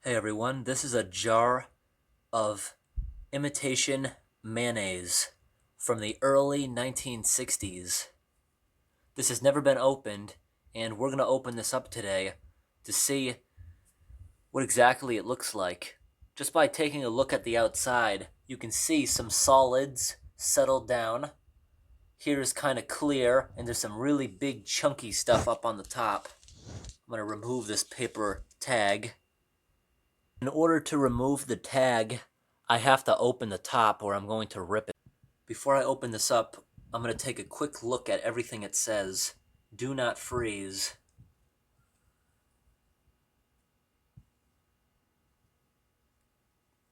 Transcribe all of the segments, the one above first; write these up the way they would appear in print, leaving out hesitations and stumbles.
Hey everyone, this is a jar of imitation mayonnaise from the early 1960s. This has never been opened, and we're going to open this up today to see what exactly it looks like. Just by taking a look at the outside, you can see some solids settled down. Here's kind of clear, and there's some really big chunky stuff up on the top. I'm going to remove this paper tag. In order to remove the tag, I have to open the top or I'm going to rip it. Before I open this up, I'm going to take a quick look at everything it says. Do not freeze.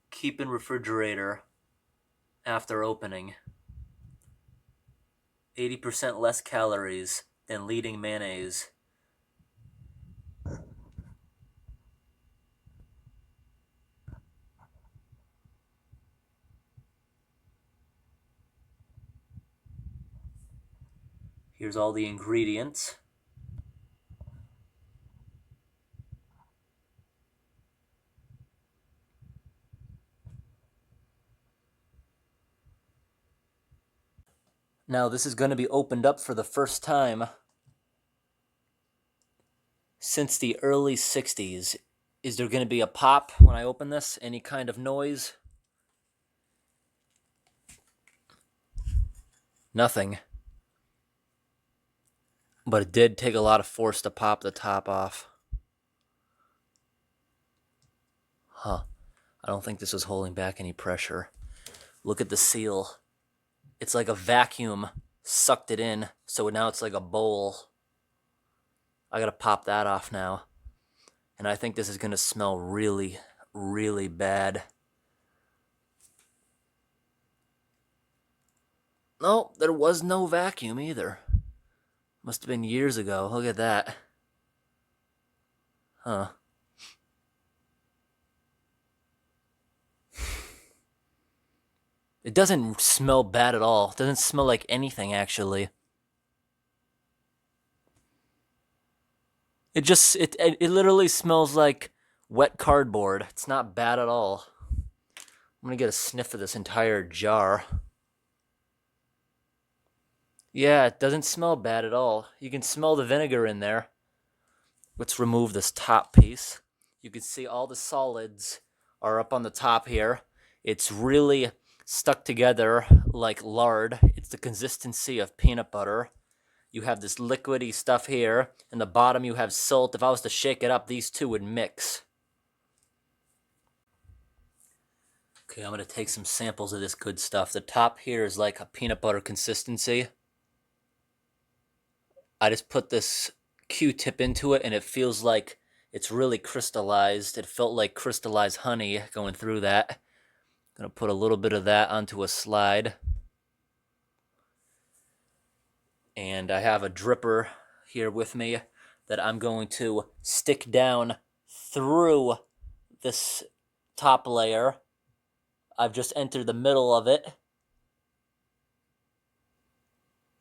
Keep in refrigerator after opening. 80% less calories than leading mayonnaise. Here's all the ingredients. Now this is going to be opened up for the first time since the early 60s. Is there going to be a pop when I open this? Any kind of noise? Nothing. But it did take a lot of force to pop the top off. Huh. I don't think this was holding back any pressure. Look at the seal. It's like a vacuum sucked it in, so now it's like a bowl. I gotta pop that off now. And I think this is gonna smell really, really bad. No, there was no vacuum either. Must have been years ago. Look at that. Huh. It doesn't smell bad at all. It doesn't smell like anything, actually. It literally smells like wet cardboard. It's not bad at all. I'm gonna get a sniff of this entire jar. Yeah, it doesn't smell bad at all. You can smell the vinegar in there. Let's remove this top piece. You can see all the solids are up on the top here. It's really stuck together like lard. It's the consistency of peanut butter. You have this liquidy stuff here. In the bottom you have salt. If I was to shake it up, these two would mix. Okay, I'm going to take some samples of this good stuff. The top here is like a peanut butter consistency. I just put this Q-tip into it and it feels like it's really crystallized. It felt like crystallized honey going through that. I'm going to put a little bit of that onto a slide. And I have a dripper here with me that I'm going to stick down through this top layer. I've just entered the middle of it.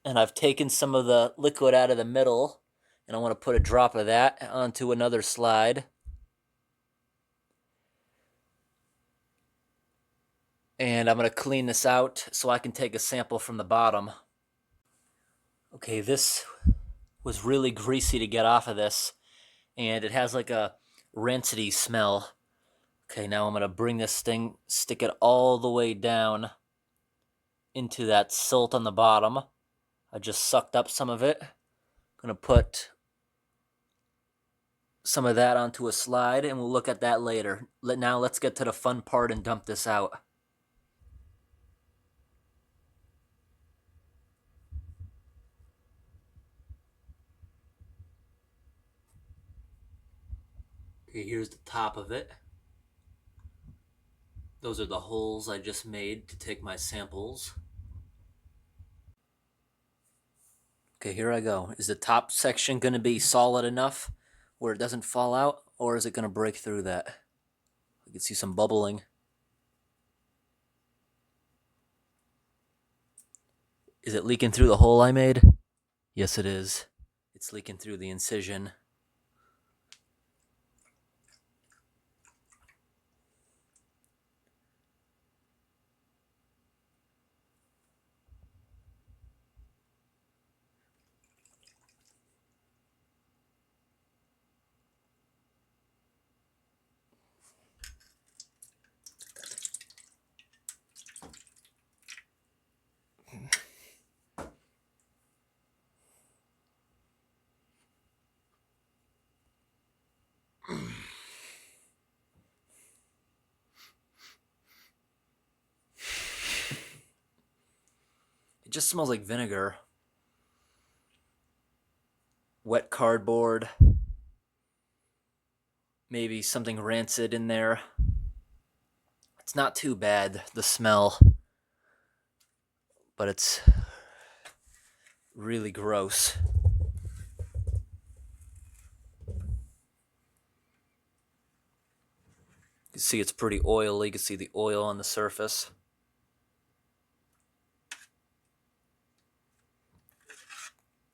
And I've taken some of the liquid out of the middle, and I want to put a drop of that onto another slide. And I'm going to clean this out so I can take a sample from the bottom. Okay, this was really greasy to get off of this, and it has like a rancid-y smell. Okay, now I'm going to bring this thing, stick it all the way down into that silt on the bottom. I just sucked up some of it. I'm going to put some of that onto a slide, and we'll look at that later. Now let's get to the fun part and dump this out. Okay, here's the top of it. Those are the holes I just made to take my samples. Okay, here I go. Is the top section going to be solid enough where it doesn't fall out, or is it going to break through that? I can see some bubbling. Is it leaking through the hole I made? Yes, it is. It's leaking through the incision. just smells like vinegar. Wet cardboard. Maybe something rancid in there. It's not too bad, the smell, but it's really gross. You can see it's pretty oily. You can see the oil on the surface.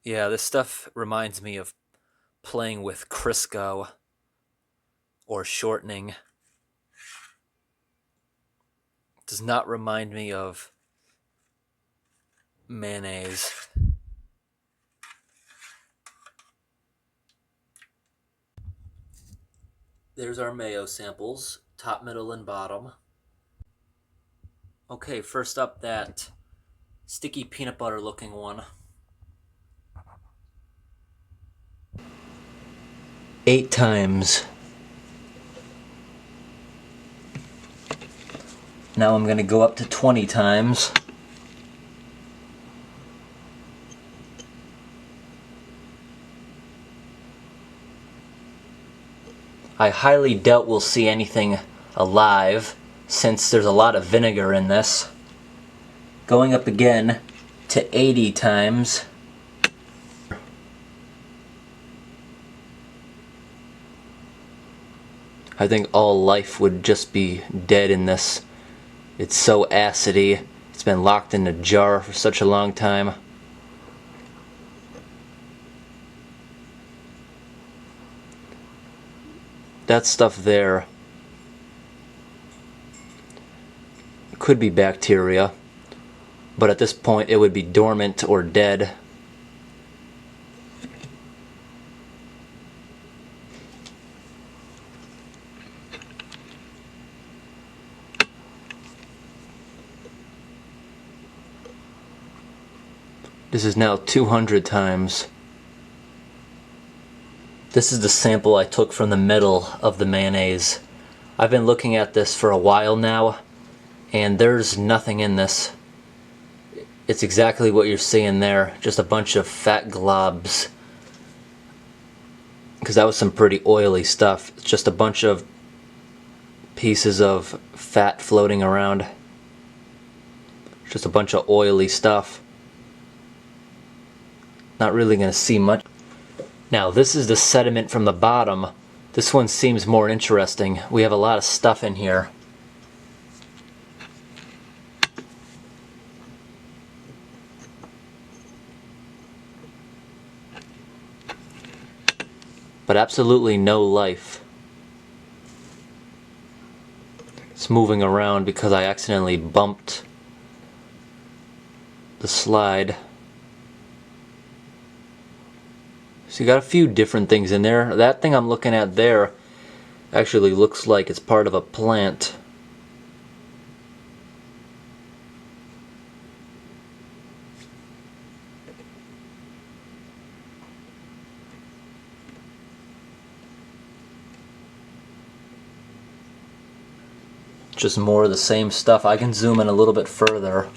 Yeah, this stuff reminds me of playing with Crisco or shortening. It does not remind me of mayonnaise. There's our mayo samples, top, middle, and bottom. Okay, first up, that sticky peanut butter looking one. 8 times. Now I'm going to go up to 20 times. I highly doubt we'll see anything alive since there's a lot of vinegar in this. Going up again to 80 times. I think all life would just be dead in this. It's so acidy. It's been locked in a jar for such a long time. That stuff there could be bacteria, but at this point it would be dormant or dead. This is now 200 times. This is the sample I took from the middle of the mayonnaise. I've been looking at this for a while now, and there's nothing in this. It's exactly what you're seeing there, just a bunch of fat globs. Because that was some pretty oily stuff. It's just a bunch of pieces of fat floating around. Just a bunch of oily stuff. Not really going to see much. Now this is the sediment from the bottom. This one seems more interesting. We have a lot of stuff in here. But absolutely no life. It's moving around because I accidentally bumped the slide. So you got a few different things in there. That thing I'm looking at there actually looks like it's part of a plant. Just more of the same stuff. I can zoom in a little bit further.